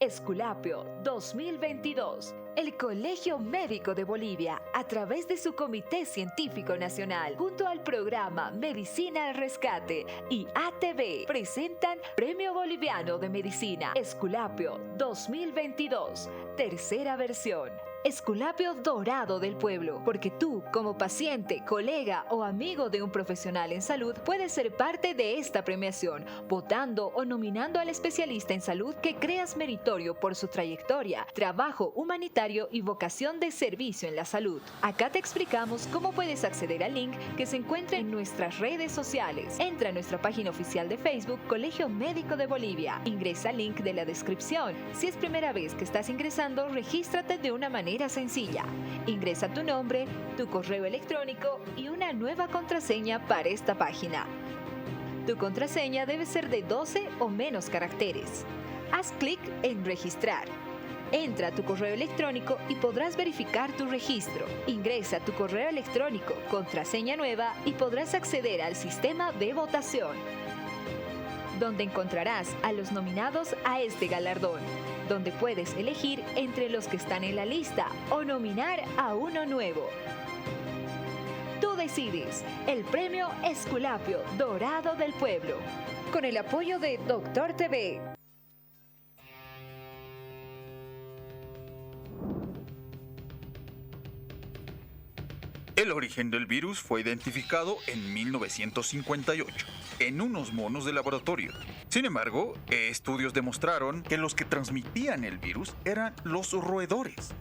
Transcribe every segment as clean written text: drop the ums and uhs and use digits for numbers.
Esculapio 2022. El Colegio Médico de Bolivia, a través de su Comité Científico Nacional, junto al programa Medicina al Rescate y ATV, presentan Premio Boliviano de Medicina Esculapio 2022, tercera versión. Esculapio Dorado del Pueblo, porque tú, como paciente, colega o amigo de un profesional en salud, puedes ser parte de esta premiación, votando o nominando al especialista en salud que creas meritorio por su trayectoria, trabajo humanitario y vocación de servicio en la salud. Acá te explicamos cómo puedes acceder al link que se encuentra en nuestras redes sociales. Entra a nuestra página oficial de Facebook, Colegio Médico de Bolivia. Ingresa al link de la descripción. Si es primera vez que estás ingresando, regístrate de una manera sencilla. Ingresa tu nombre, tu correo electrónico y una nueva contraseña para esta página. Tu contraseña debe ser de 12 o menos caracteres. Haz clic en registrar. Entra a tu correo electrónico y podrás verificar tu registro. Ingresa tu correo electrónico, contraseña nueva y podrás acceder al sistema de votación, donde encontrarás a los nominados a este galardón, donde puedes elegir entre los que están en la lista o nominar a uno nuevo. Tú decides. El Premio Esculapio Dorado del Pueblo, con el apoyo de Doctor TV. El origen del virus fue identificado en 1958 en unos monos de laboratorio. Sin embargo, estudios demostraron que los que transmitían el virus eran los roedores.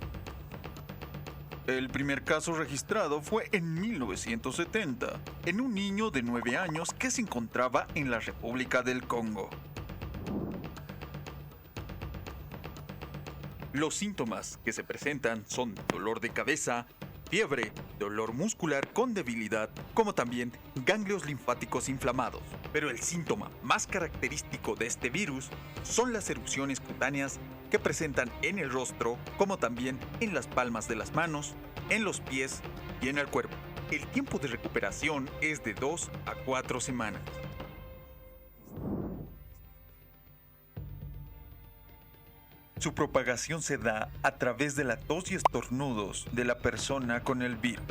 El primer caso registrado fue en 1970, en un niño de 9 años que se encontraba en la República del Congo. Los síntomas que se presentan son dolor de cabeza, fiebre, dolor muscular con debilidad, como también ganglios linfáticos inflamados. Pero el síntoma más característico de este virus son las erupciones cutáneas que presentan en el rostro, como también en las palmas de las manos, en los pies y en el cuerpo. El tiempo de recuperación es de 2 a 4 semanas. Su propagación se da a través de la tos y estornudos de la persona con el virus.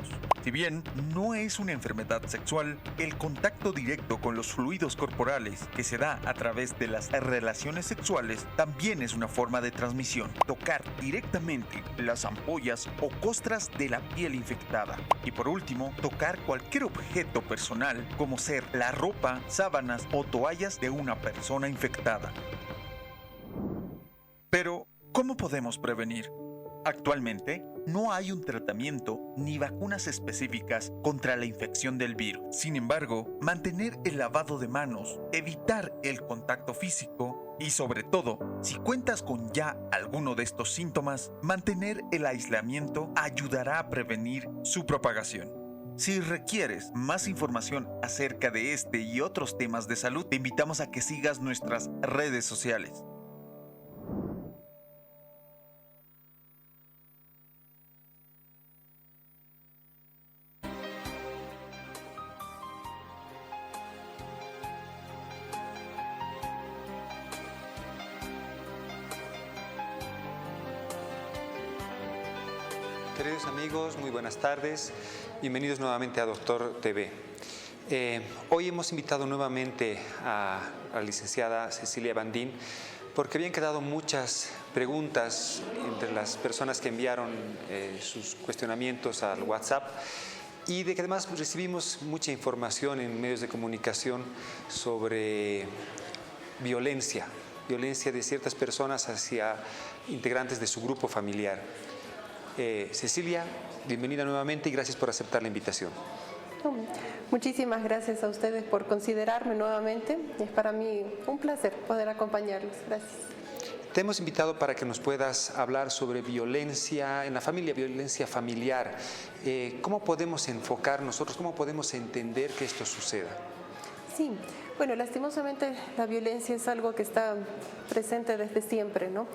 Si bien no es una enfermedad sexual, el contacto directo con los fluidos corporales que se da a través de las relaciones sexuales también es una forma de transmisión. Tocar directamente las ampollas o costras de la piel infectada. Y por último, tocar cualquier objeto personal, como ser la ropa, sábanas o toallas de una persona infectada. Pero, ¿cómo podemos prevenir? Actualmente, no hay un tratamiento ni vacunas específicas contra la infección del virus. Sin embargo, mantener el lavado de manos, evitar el contacto físico y, sobre todo, si cuentas con ya alguno de estos síntomas, mantener el aislamiento ayudará a prevenir su propagación. Si requieres más información acerca de este y otros temas de salud, te invitamos a que sigas nuestras redes sociales. Queridos amigos, muy buenas tardes. Bienvenidos nuevamente a Doctor TV. Hoy hemos invitado nuevamente a la licenciada Cecilia Bandín porque habían quedado muchas preguntas entre las personas que enviaron sus cuestionamientos al WhatsApp y de que además recibimos mucha información en medios de comunicación sobre violencia de ciertas personas hacia integrantes de su grupo familiar. Cecilia, bienvenida nuevamente y gracias por aceptar la invitación. Muchísimas gracias a ustedes por considerarme nuevamente. Es para mí un placer poder acompañarlos. Gracias. Te hemos invitado para que nos puedas hablar sobre violencia en la familia, violencia familiar. ¿Cómo podemos enfocar nosotros, cómo podemos entender que esto suceda? Sí, bueno, lastimosamente la violencia es algo que está presente desde siempre, ¿no?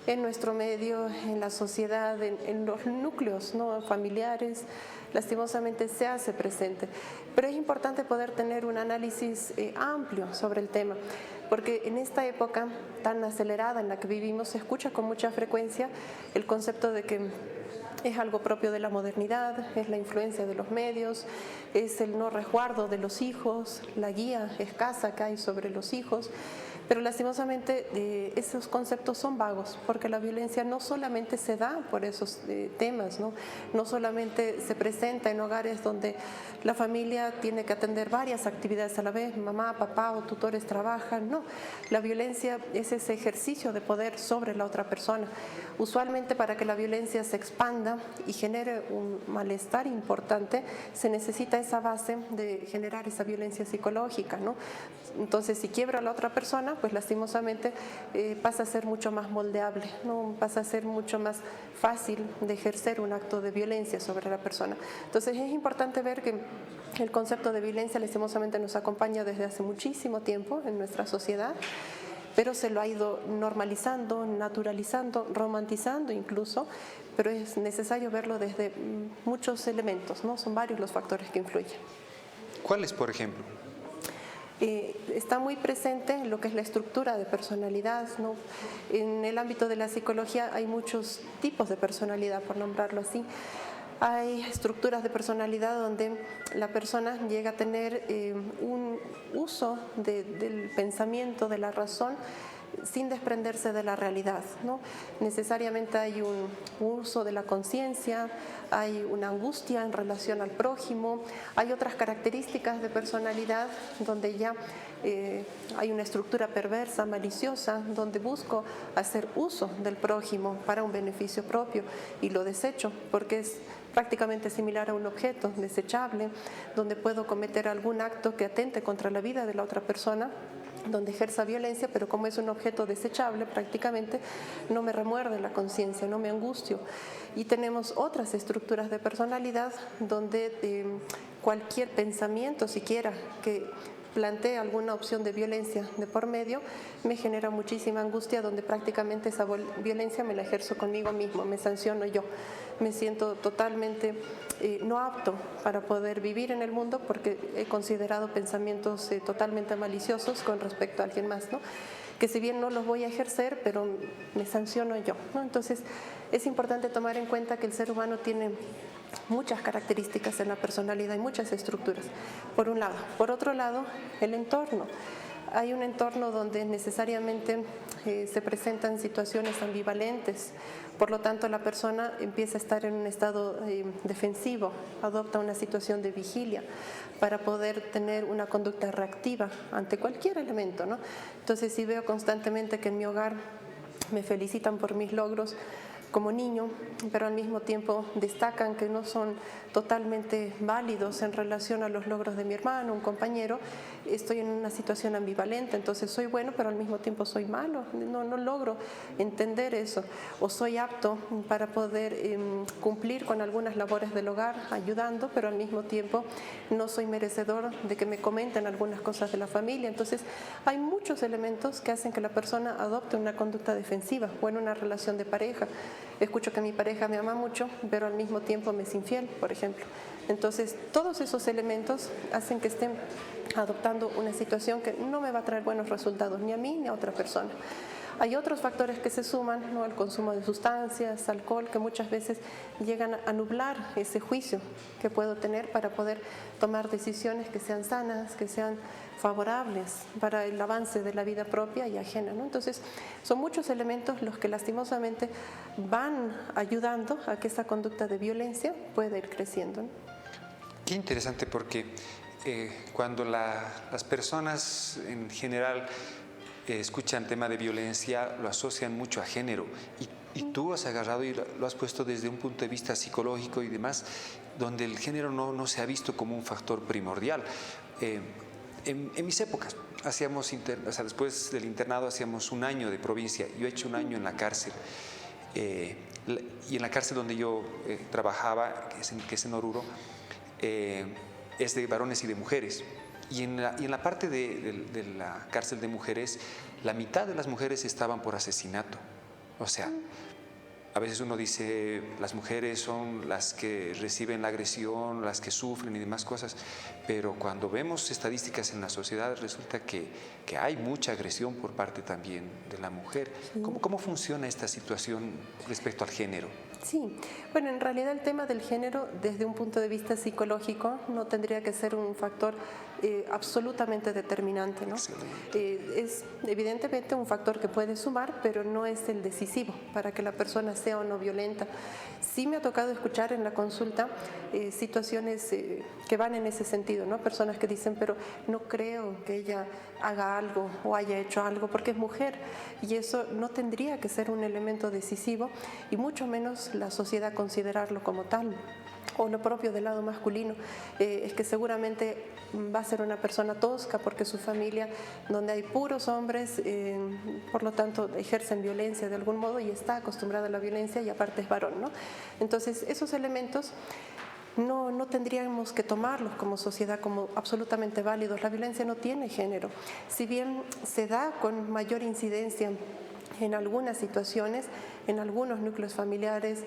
en nuestro medio, en la sociedad, en los núcleos, ¿no?, familiares, lastimosamente se hace presente. Pero es importante poder tener un análisis amplio sobre el tema, porque en esta época tan acelerada en la que vivimos se escucha con mucha frecuencia el concepto de que es algo propio de la modernidad, es la influencia de los medios, es el no resguardo de los hijos, la guía escasa que hay sobre los hijos. Pero lastimosamente esos conceptos son vagos, porque la violencia no solamente se da por esos temas, no solamente se presenta en hogares donde la familia tiene que atender varias actividades a la vez, mamá, papá o tutores trabajan, no. La violencia es ese ejercicio de poder sobre la otra persona. Usualmente para que la violencia se expanda y genere un malestar importante, se necesita esa base de generar esa violencia psicológica, ¿no? Entonces, si quiebra a la otra persona, pues lastimosamente pasa a ser mucho más moldeable, ¿no? Pasa a ser mucho más fácil de ejercer un acto de violencia sobre la persona. Entonces, es importante ver que el concepto de violencia lastimosamente nos acompaña desde hace muchísimo tiempo en nuestra sociedad, pero se lo ha ido normalizando, naturalizando, romantizando incluso, pero es necesario verlo desde muchos elementos, ¿no? Son varios los factores que influyen. ¿Cuáles, por ejemplo? Está muy presente lo que es la estructura de personalidad, ¿no? En el ámbito de la psicología hay muchos tipos de personalidad, por nombrarlo así. Hay estructuras de personalidad donde la persona llega a tener un uso del pensamiento, de la razón, sin desprenderse de la realidad, ¿no? Necesariamente hay un uso de la conciencia, hay una angustia en relación al prójimo, hay otras características de personalidad donde ya hay una estructura perversa, maliciosa, donde busco hacer uso del prójimo para un beneficio propio y lo desecho porque es prácticamente similar a un objeto desechable, donde puedo cometer algún acto que atente contra la vida de la otra persona, donde ejerza violencia, pero como es un objeto desechable prácticamente no me remuerde la conciencia, no me angustio. Y tenemos otras estructuras de personalidad donde cualquier pensamiento siquiera que plantee alguna opción de violencia de por medio me genera muchísima angustia, donde prácticamente esa violencia me la ejerzo conmigo mismo, me sanciono yo. Me siento totalmente no apto para poder vivir en el mundo porque he considerado pensamientos totalmente maliciosos con respecto a alguien más, ¿no? Que si bien no los voy a ejercer, pero me sanciono yo, ¿no? Entonces es importante tomar en cuenta que el ser humano tiene muchas características en la personalidad y muchas estructuras, por un lado. Por otro lado, el entorno. Hay un entorno donde necesariamente se presentan situaciones ambivalentes, por lo tanto la persona empieza a estar en un estado defensivo, adopta una situación de vigilia para poder tener una conducta reactiva ante cualquier elemento, ¿no? Entonces, si veo constantemente que en mi hogar me felicitan por mis logros como niño, pero al mismo tiempo destacan que no son totalmente válidos en relación a los logros de mi hermano, un compañero, estoy en una situación ambivalente, entonces soy bueno, pero al mismo tiempo soy malo, no logro entender eso, o soy apto para poder cumplir con algunas labores del hogar, ayudando, pero al mismo tiempo no soy merecedor de que me comenten algunas cosas de la familia. Entonces hay muchos elementos que hacen que la persona adopte una conducta defensiva o en una relación de pareja. Escucho que mi pareja me ama mucho, pero al mismo tiempo me es infiel, por ejemplo. Entonces, todos esos elementos hacen que estén adoptando una situación que no me va a traer buenos resultados ni a mí ni a otra persona. Hay otros factores que se suman, ¿no? El consumo de sustancias, alcohol, que muchas veces llegan a nublar ese juicio que puedo tener para poder tomar decisiones que sean sanas, que sean favorables para el avance de la vida propia y ajena, ¿no? Entonces, son muchos elementos los que lastimosamente van ayudando a que esa conducta de violencia pueda ir creciendo, ¿no? Qué interesante, porque cuando las personas en general escuchan tema de violencia, lo asocian mucho a género. Y tú has agarrado y lo has puesto desde un punto de vista psicológico y demás, donde el género no se ha visto como un factor primordial. En mis épocas, después del internado hacíamos un año de provincia. Yo he hecho un año en la cárcel. Y en la cárcel donde yo trabajaba, que es en Oruro, es de varones y de mujeres. Y en la parte de la cárcel de mujeres, la mitad de las mujeres estaban por asesinato. O sea, a veces uno dice, las mujeres son las que reciben la agresión, las que sufren y demás cosas, pero cuando vemos estadísticas en la sociedad resulta que hay mucha agresión por parte también de la mujer. Sí. ¿Cómo funciona esta situación respecto al género? Sí, bueno, en realidad el tema del género desde un punto de vista psicológico no tendría que ser un factor absolutamente determinante, ¿no? Es evidentemente un factor que puede sumar, pero no es el decisivo para que la persona sea o no violenta. Sí me ha tocado escuchar en la consulta situaciones que van en ese sentido, ¿no? Personas que dicen, pero no creo que ella haga algo o haya hecho algo porque es mujer, y eso no tendría que ser un elemento decisivo y mucho menos la sociedad considerarlo como tal. O lo propio del lado masculino, es que seguramente va a ser una persona tosca porque su familia, donde hay puros hombres, por lo tanto ejercen violencia de algún modo y está acostumbrada a la violencia y aparte es varón, ¿no? Entonces esos elementos no tendríamos que tomarlos como sociedad como absolutamente válidos. La violencia no tiene género. Si bien se da con mayor incidencia en algunas situaciones, en algunos núcleos familiares,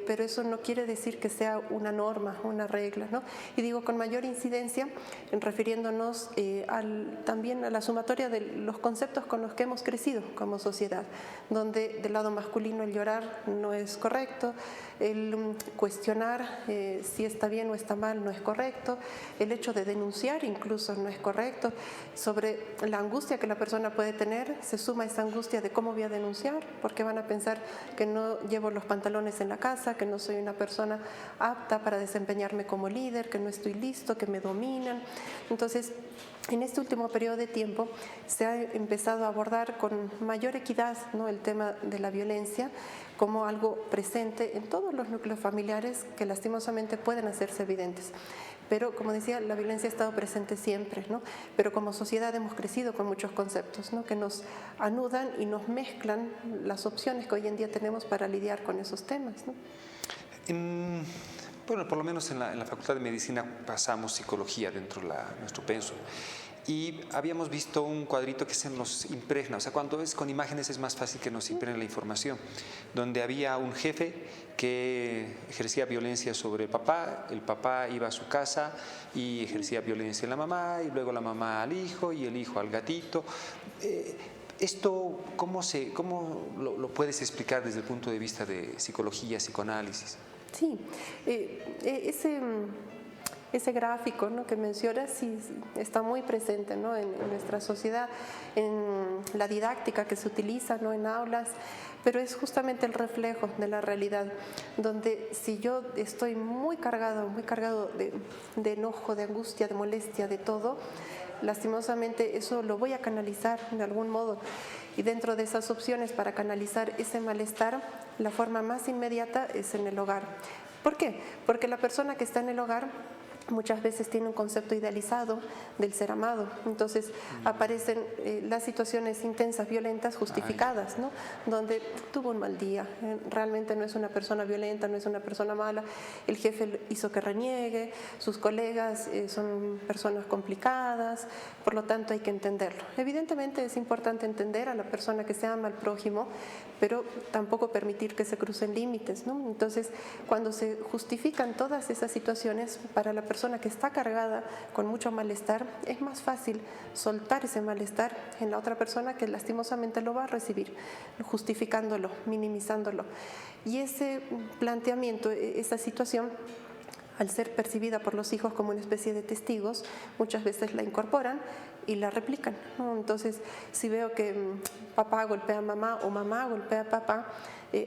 pero eso no quiere decir que sea una norma, una regla, ¿no? Y digo con mayor incidencia, refiriéndonos también a la sumatoria de los conceptos con los que hemos crecido como sociedad, donde del lado masculino el llorar no es correcto, el cuestionar si está bien o está mal no es correcto, el hecho de denunciar incluso no es correcto. Sobre la angustia que la persona puede tener, se suma esa angustia de cómo voy a denunciar, porque van a pensar que no llevo los pantalones en la casa, que no soy una persona apta para desempeñarme como líder, que no estoy listo, que me dominan. Entonces, en este último periodo de tiempo se ha empezado a abordar con mayor equidad, ¿no?, el tema de la violencia como algo presente en todos los núcleos familiares que lastimosamente pueden hacerse evidentes. Pero, como decía, la violencia ha estado presente siempre, ¿no? Pero como sociedad hemos crecido con muchos conceptos, ¿no?, que nos anudan y nos mezclan las opciones que hoy en día tenemos para lidiar con esos temas, ¿no? Bueno, por lo menos en la Facultad de Medicina pasamos psicología dentro de nuestro pensum. Y habíamos visto un cuadrito que se nos impregna, o sea, cuando es con imágenes es más fácil que nos impregne la información, donde había un jefe que ejercía violencia sobre el papá iba a su casa y ejercía violencia en la mamá, y luego la mamá al hijo y el hijo al gatito. ¿Esto cómo lo puedes explicar desde el punto de vista de psicología, psicoanálisis? Sí, ese gráfico, ¿no?, que mencionas, sí, está muy presente, ¿no?, en nuestra sociedad, en la didáctica que se utiliza, ¿no?, en aulas, pero es justamente el reflejo de la realidad, donde si yo estoy muy cargado de enojo, de angustia, de molestia, de todo, lastimosamente eso lo voy a canalizar de algún modo. Y dentro de esas opciones para canalizar ese malestar, la forma más inmediata es en el hogar. ¿Por qué? Porque la persona que está en el hogar muchas veces tiene un concepto idealizado del ser amado. Entonces aparecen las situaciones intensas, violentas, justificadas, ¿no?, donde tuvo un mal día, realmente no es una persona violenta, no es una persona mala, el jefe hizo que reniegue, sus colegas son personas complicadas, por lo tanto hay que entenderlo. Evidentemente es importante entender a la persona que se ama, al prójimo, pero tampoco permitir que se crucen límites, ¿no? Entonces, cuando se justifican todas esas situaciones, para la persona que está cargada con mucho malestar, es más fácil soltar ese malestar en la otra persona que lastimosamente lo va a recibir, justificándolo, minimizándolo. Y ese planteamiento, esa situación, al ser percibida por los hijos como una especie de testigos, muchas veces la incorporan y la replican, ¿no? Entonces, si veo que papá golpea a mamá o mamá golpea a papá,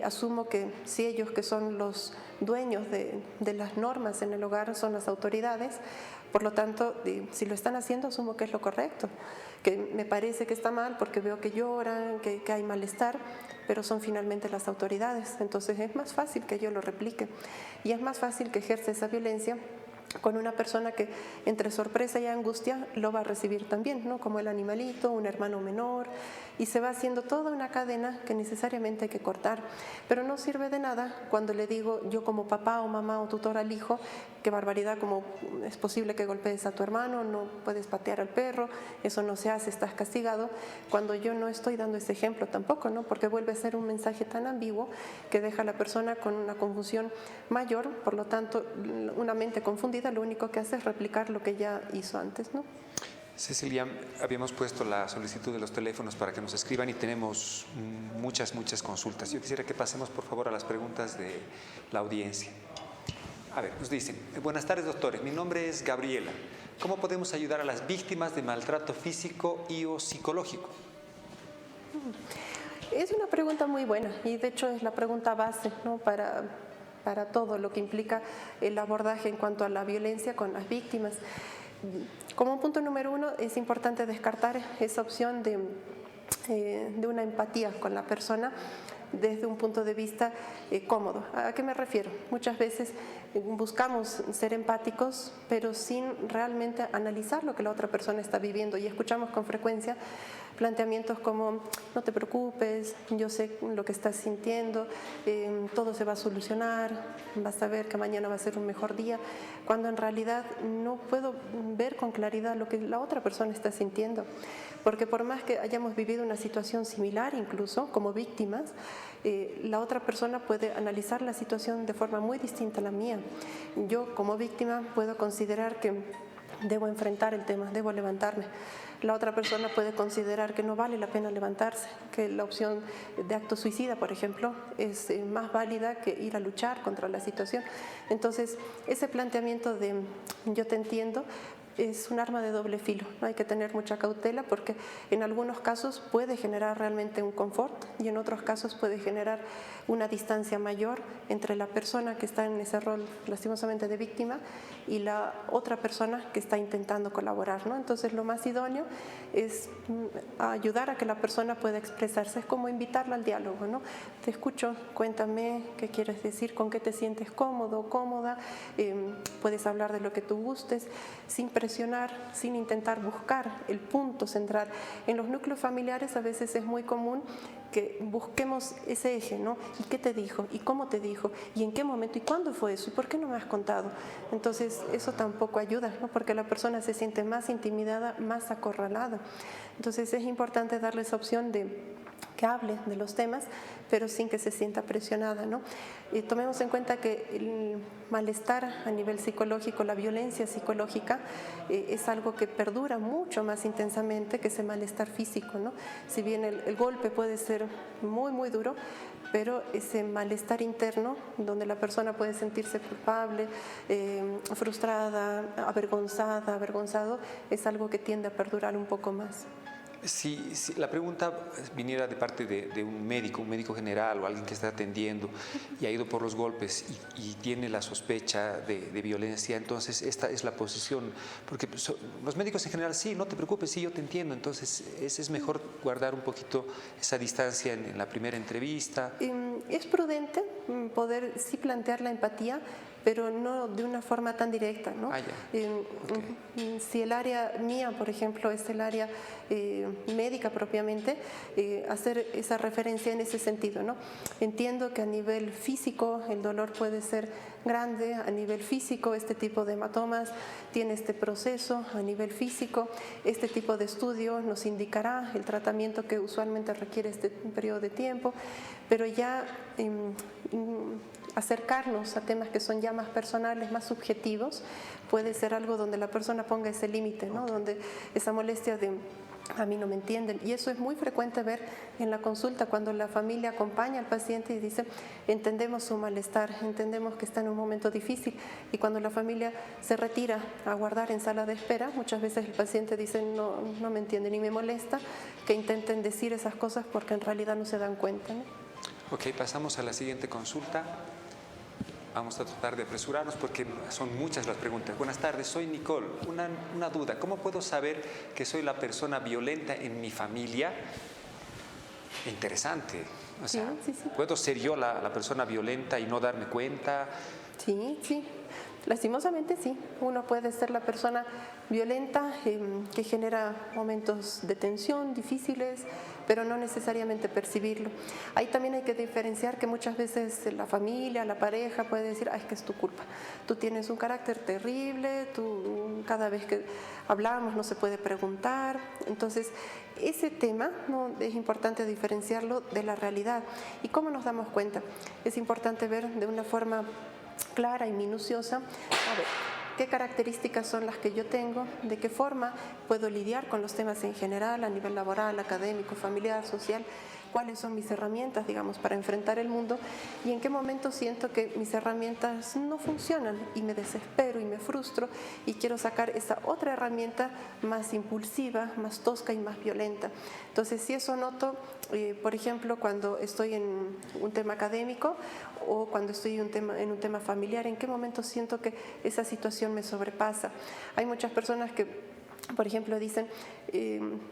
asumo que si ellos, que son los dueños de las normas en el hogar, son las autoridades, por lo tanto, si lo están haciendo, asumo que es lo correcto, que me parece que está mal porque veo que lloran, que hay malestar, pero son finalmente las autoridades. Entonces es más fácil que yo lo replique y es más fácil que ejerza esa violencia con una persona que entre sorpresa y angustia lo va a recibir también, ¿no? Como el animalito, un hermano menor, y se va haciendo toda una cadena que necesariamente hay que cortar. Pero no sirve de nada cuando le digo yo como papá o mamá o tutor al hijo, qué barbaridad, como es posible que golpees a tu hermano, no puedes patear al perro, eso no se hace, estás castigado, cuando yo no estoy dando ese ejemplo tampoco, ¿no? Porque vuelve a ser un mensaje tan ambiguo que deja a la persona con una confusión mayor, por lo tanto, una mente confundida lo único que hace es replicar lo que ya hizo antes, ¿no? Cecilia, habíamos puesto la solicitud de los teléfonos para que nos escriban y tenemos muchas consultas. Yo quisiera que pasemos, por favor, a las preguntas de la audiencia. A ver, nos dicen, buenas tardes, doctores, mi nombre es Gabriela. ¿Cómo podemos ayudar a las víctimas de maltrato físico y o psicológico? Es una pregunta muy buena y de hecho es la pregunta base, ¿no? Para todo lo que implica el abordaje en cuanto a la violencia con las víctimas. Como punto número uno, es importante descartar esa opción de una empatía con la persona desde un punto de vista cómodo. ¿A qué me refiero? Muchas veces buscamos ser empáticos, pero sin realmente analizar lo que la otra persona está viviendo, y escuchamos con frecuencia planteamientos como no te preocupes, yo sé lo que estás sintiendo, todo se va a solucionar, vas a ver que mañana va a ser un mejor día, cuando en realidad no puedo ver con claridad lo que la otra persona está sintiendo, porque por más que hayamos vivido una situación similar, incluso como víctimas, la otra persona puede analizar la situación de forma muy distinta a la mía. Yo como víctima puedo considerar que debo enfrentar el tema, debo levantarme. La otra persona puede considerar que no vale la pena levantarse, que la opción de acto suicida, por ejemplo, es más válida que ir a luchar contra la situación. Entonces, ese planteamiento de yo te entiendo es un arma de doble filo, ¿no? Hay que tener mucha cautela porque en algunos casos puede generar realmente un confort y en otros casos puede generar una distancia mayor entre la persona que está en ese rol lastimosamente de víctima y la otra persona que está intentando colaborar, ¿no? Entonces lo más idóneo es ayudar a que la persona pueda expresarse, es como invitarla al diálogo, ¿no? Te escucho, cuéntame qué quieres decir, con qué te sientes cómodo o cómoda, puedes hablar de lo que tú gustes, sin presionar, sin intentar buscar el punto central. En los núcleos familiares a veces es muy común que busquemos ese eje, ¿no? ¿Y qué te dijo? ¿Y cómo te dijo? ¿Y en qué momento? ¿Y cuándo fue eso? ¿Y por qué no me has contado? Entonces eso tampoco ayuda, ¿no? Porque la persona se siente más intimidada, más acorralada. Entonces es importante darle esa opción de que hable de los temas, pero sin que se sienta presionada, ¿no? Tomemos en cuenta que el malestar a nivel psicológico, la violencia psicológica, es algo que perdura mucho más intensamente que ese malestar físico, ¿no? Si bien el golpe puede ser muy duro, pero ese malestar interno, donde la persona puede sentirse culpable, frustrada, avergonzado, es algo que tiende a perdurar un poco más. Si la pregunta viniera de parte de un médico general o alguien que está atendiendo y ha ido por los golpes y tiene la sospecha de violencia, entonces esta es la posición, porque los médicos en general, sí, no te preocupes, sí, yo te entiendo, entonces es mejor guardar un poquito esa distancia en la primera entrevista. Es prudente poder sí plantear la empatía, pero no de una forma tan directa, ¿no? Okay. Si el área mía, por ejemplo, es el área médica propiamente, hacer esa referencia en ese sentido, ¿no? Entiendo que a nivel físico el dolor puede ser grande, a nivel físico este tipo de hematomas tiene este proceso, a nivel físico este tipo de estudio nos indicará el tratamiento que usualmente requiere este periodo de tiempo, pero ya acercarnos a temas que son ya más personales, más subjetivos, puede ser algo donde la persona ponga ese límite, ¿no? Donde esa molestia de a mí no me entienden, y eso es muy frecuente ver en la consulta cuando la familia acompaña al paciente y dice entendemos su malestar, entendemos que está en un momento difícil, y cuando la familia se retira a guardar en sala de espera, muchas veces el paciente dice no me entienden y me molesta que intenten decir esas cosas porque en realidad no se dan cuenta, ¿no? Ok, pasamos a la siguiente consulta. Vamos a tratar de apresurarnos porque son muchas las preguntas. Buenas tardes, soy Nicole. Una duda, ¿cómo puedo saber que soy la persona violenta en mi familia? Interesante. O sea, sí. ¿puedo ser yo la persona violenta y no darme cuenta? Sí. Lastimosamente sí, uno puede ser la persona violenta que genera momentos de tensión difíciles, pero no necesariamente percibirlo. Ahí también hay que diferenciar que muchas veces la familia, la pareja puede decir, ay, es que es tu culpa, tú tienes un carácter terrible, tú cada vez que hablamos no se puede preguntar. Entonces, ese tema, ¿no?, es importante diferenciarlo de la realidad. ¿Y cómo nos damos cuenta? Es importante ver de una forma clara y minuciosa, a ver, qué características son las que yo tengo, de qué forma puedo lidiar con los temas en general, a nivel laboral, académico, familiar, social, cuáles son mis herramientas, digamos, para enfrentar el mundo y en qué momento siento que mis herramientas no funcionan y me desespero y me frustro y quiero sacar esa otra herramienta más impulsiva, más tosca y más violenta. Entonces, si eso noto, por ejemplo, cuando estoy en un tema académico o cuando estoy en un tema familiar, en qué momento siento que esa situación me sobrepasa. Hay muchas personas que, por ejemplo, dicen,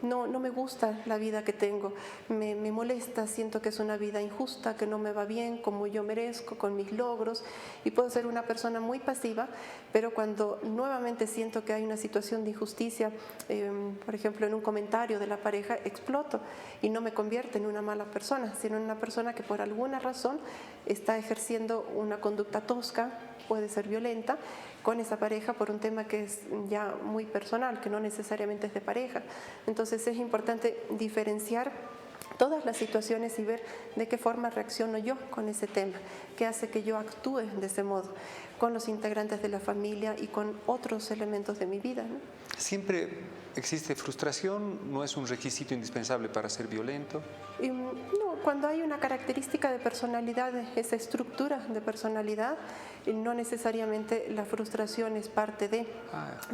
no me gusta la vida que tengo, me molesta, siento que es una vida injusta, que no me va bien como yo merezco, con mis logros, y puedo ser una persona muy pasiva, pero cuando nuevamente siento que hay una situación de injusticia, por ejemplo, en un comentario de la pareja, exploto y no me convierte en una mala persona, sino en una persona que por alguna razón está ejerciendo una conducta tosca, puede ser violenta, con esa pareja por un tema que es ya muy personal, que no necesariamente es de pareja. Entonces es importante diferenciar todas las situaciones y ver de qué forma reacciono yo con ese tema, qué hace que yo actúe de ese modo con los integrantes de la familia y con otros elementos de mi vida, ¿no? ¿Siempre existe frustración? ¿No es un requisito indispensable para ser violento? No, cuando hay una característica de personalidad, esa estructura de personalidad, no necesariamente la frustración es parte de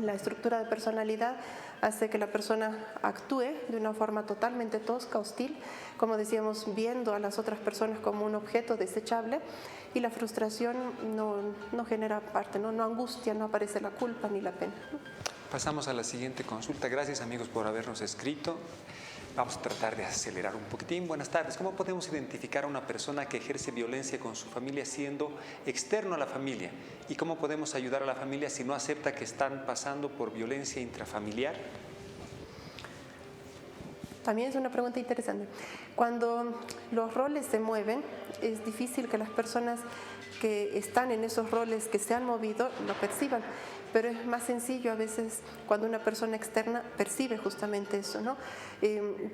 la estructura de personalidad. Hace que la persona actúe de una forma totalmente tosca, hostil, como decíamos, viendo a las otras personas como un objeto desechable, y la frustración no genera parte, no angustia, no aparece la culpa ni la pena. Pasamos a la siguiente consulta. Gracias, amigos, por habernos escrito. Vamos a tratar de acelerar un poquitín. Buenas tardes. ¿Cómo podemos identificar a una persona que ejerce violencia con su familia siendo externo a la familia? ¿Y cómo podemos ayudar a la familia si no acepta que están pasando por violencia intrafamiliar? También es una pregunta interesante. Cuando los roles se mueven, es difícil que las personas que están en esos roles que se han movido lo perciban, pero es más sencillo a veces cuando una persona externa percibe justamente eso, ¿no?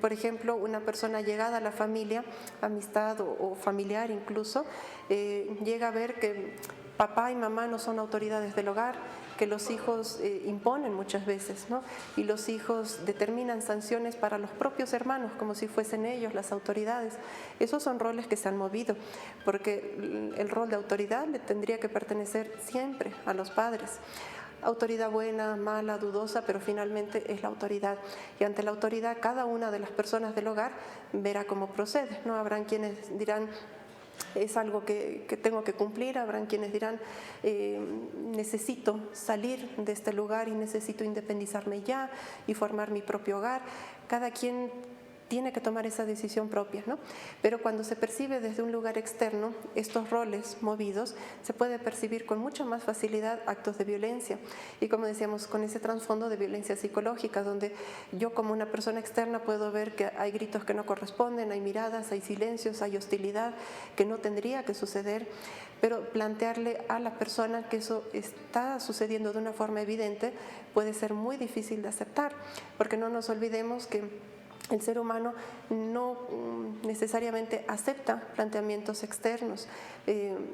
Por ejemplo, una persona llegada a la familia, amistad o familiar incluso, llega a ver que papá y mamá no son autoridades del hogar, que los hijos imponen muchas veces, ¿no? Y los hijos determinan sanciones para los propios hermanos, como si fuesen ellos las autoridades. Esos son roles que se han movido, porque el rol de autoridad le tendría que pertenecer siempre a los padres. Autoridad buena, mala, dudosa, pero finalmente es la autoridad. Y ante la autoridad, cada una de las personas del hogar verá cómo procede, ¿no? Habrán quienes dirán, es algo que tengo que cumplir, habrán quienes dirán, necesito salir de este lugar y necesito independizarme ya y formar mi propio hogar. Cada quien tiene que tomar esa decisión propia, ¿no? Pero cuando se percibe desde un lugar externo, estos roles movidos, se puede percibir con mucha más facilidad actos de violencia. Y como decíamos, con ese trasfondo de violencia psicológica, donde yo como una persona externa puedo ver que hay gritos que no corresponden, hay miradas, hay silencios, hay hostilidad que no tendría que suceder, pero plantearle a la persona que eso está sucediendo de una forma evidente puede ser muy difícil de aceptar, porque no nos olvidemos que el ser humano no necesariamente acepta planteamientos externos.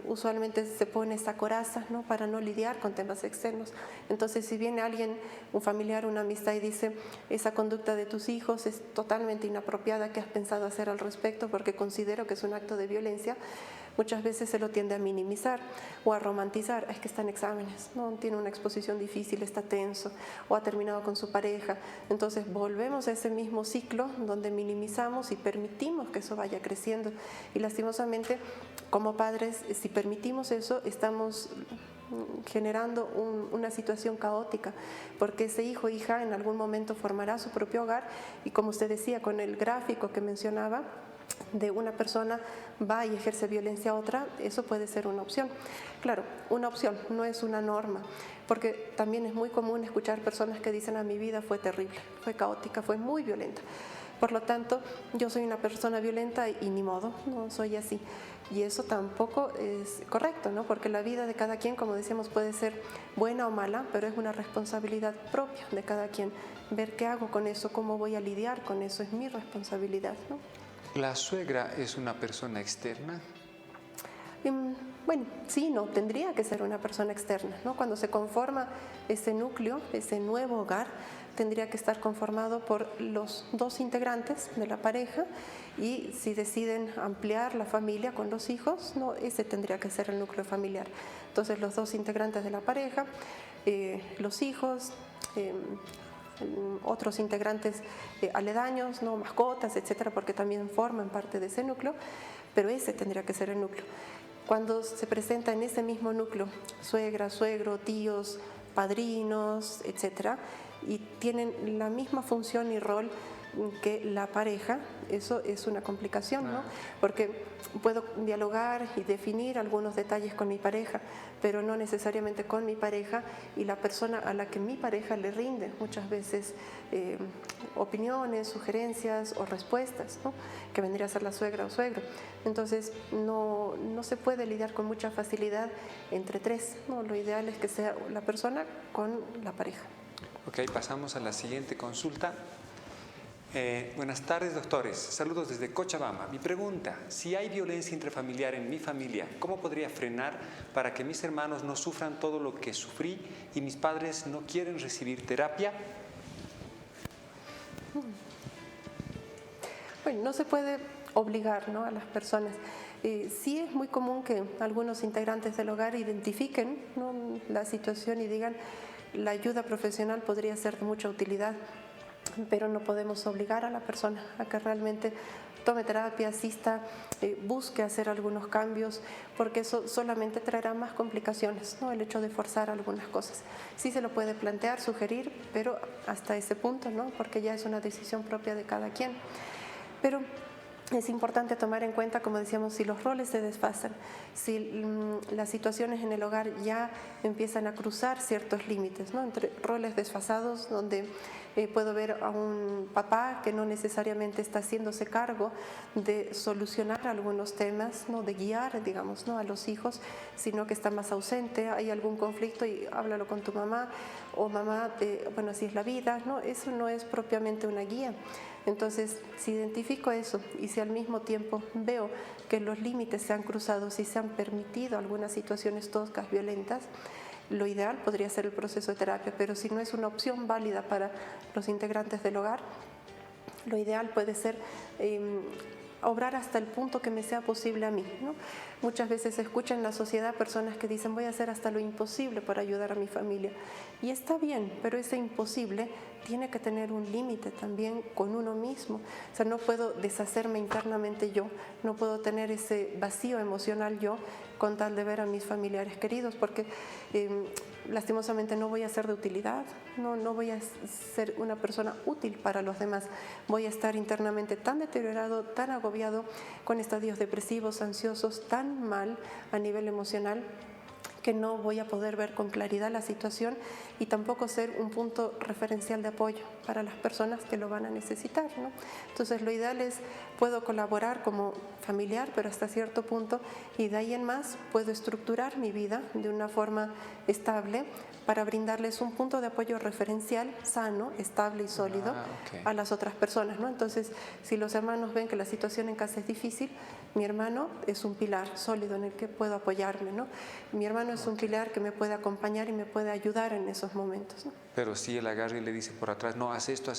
Usualmente se pone esa coraza, ¿no?, para no lidiar con temas externos. Entonces, si viene alguien, un familiar, una amistad, y dice, esa conducta de tus hijos es totalmente inapropiada, ¿qué has pensado hacer al respecto? Porque considero que es un acto de violencia. Muchas veces se lo tiende a minimizar o a romantizar. Es que está en exámenes, ¿no?, tiene una exposición difícil, está tenso, o ha terminado con su pareja. Entonces volvemos a ese mismo ciclo donde minimizamos y permitimos que eso vaya creciendo. Y lastimosamente, como padres, si permitimos eso, estamos generando una situación caótica, porque ese hijo o hija en algún momento formará su propio hogar y, como usted decía, con el gráfico que mencionaba, de una persona va y ejerce violencia a otra, eso puede ser una opción. Claro, una opción, no es una norma, porque también es muy común escuchar personas que dicen: mi vida fue terrible, fue caótica, fue muy violenta. Por lo tanto, yo soy una persona violenta y ni modo, no soy así. Y eso tampoco es correcto, ¿no? Porque la vida de cada quien, como decíamos, puede ser buena o mala, pero es una responsabilidad propia de cada quien. Ver qué hago con eso, cómo voy a lidiar con eso, es mi responsabilidad, ¿no? ¿La suegra es una persona externa? Bueno, sí, no, tendría que ser una persona externa, ¿no? Cuando se conforma ese núcleo, ese nuevo hogar, tendría que estar conformado por los dos integrantes de la pareja, y si deciden ampliar la familia con los hijos, no, ese tendría que ser el núcleo familiar. Entonces, los dos integrantes de la pareja, los hijos, otros integrantes aledaños, ¿no? Mascotas, etcétera, porque también forman parte de ese núcleo, pero ese tendría que ser el núcleo. Cuando se presenta en ese mismo núcleo suegra, suegro, tíos, padrinos, etcétera, y tienen la misma función y rol que la pareja, eso es una complicación, ¿no? Porque puedo dialogar y definir algunos detalles con mi pareja, pero no necesariamente con mi pareja y la persona a la que mi pareja le rinde muchas veces opiniones, sugerencias o respuestas, ¿no? Que vendría a ser la suegra o suegro. Entonces no se puede lidiar con mucha facilidad entre tres, ¿no? Lo ideal es que sea la persona con la pareja. Ok, pasamos a la siguiente consulta. Buenas tardes, doctores. Saludos desde Cochabamba. Mi pregunta: si hay violencia intrafamiliar en mi familia, ¿cómo podría frenar para que mis hermanos no sufran todo lo que sufrí y mis padres no quieren recibir terapia? Bueno, no se puede obligar, ¿no?, a las personas. Sí es muy común que algunos integrantes del hogar identifiquen, ¿no?, la situación y digan: la ayuda profesional podría ser de mucha utilidad, pero no podemos obligar a la persona a que realmente tome terapia, asista, busque hacer algunos cambios, porque eso solamente traerá más complicaciones, ¿no?, el hecho de forzar algunas cosas. Sí se lo puede plantear, sugerir, pero hasta ese punto, ¿no?, porque ya es una decisión propia de cada quien. Pero es importante tomar en cuenta, como decíamos, si los roles se desfasan, si las situaciones en el hogar ya empiezan a cruzar ciertos límites, ¿no?, entre roles desfasados, donde puedo ver a un papá que no necesariamente está haciéndose cargo de solucionar algunos temas, ¿no?, de guiar, digamos, ¿no?, a los hijos, sino que está más ausente. Hay algún conflicto y háblalo con tu mamá, o mamá, bueno, así es la vida, ¿no? Eso no es propiamente una guía. Entonces, si identifico eso y si al mismo tiempo veo que los límites se han cruzado, si se han permitido algunas situaciones toscas, violentas, lo ideal podría ser el proceso de terapia, pero si no es una opción válida para los integrantes del hogar, lo ideal puede ser obrar hasta el punto que me sea posible a mí, ¿no? Muchas veces se escucha en la sociedad personas que dicen: voy a hacer hasta lo imposible para ayudar a mi familia. Y está bien, pero ese imposible tiene que tener un límite también con uno mismo. O sea, no puedo deshacerme internamente yo, no puedo tener ese vacío emocional yo con tal de ver a mis familiares queridos, porque lastimosamente no voy a ser de utilidad, no voy a ser una persona útil para los demás. Voy a estar internamente tan deteriorado, tan agobiado, con estadios depresivos, ansiosos, tan mal a nivel emocional, que no voy a poder ver con claridad la situación y tampoco ser un punto referencial de apoyo para las personas que lo van a necesitar, ¿no? Entonces, lo ideal es, puedo colaborar como familiar, pero hasta cierto punto, y de ahí en más puedo estructurar mi vida de una forma estable para brindarles un punto de apoyo referencial, sano, estable y sólido a las otras personas, ¿no? Entonces, si los hermanos ven que la situación en casa es difícil, mi hermano es un pilar sólido en el que puedo apoyarme, ¿no? Mi hermano es un pilar que me puede acompañar y me puede ayudar en esos momentos, ¿no? Pero si él agarra y le dice por atrás: no, haz esto,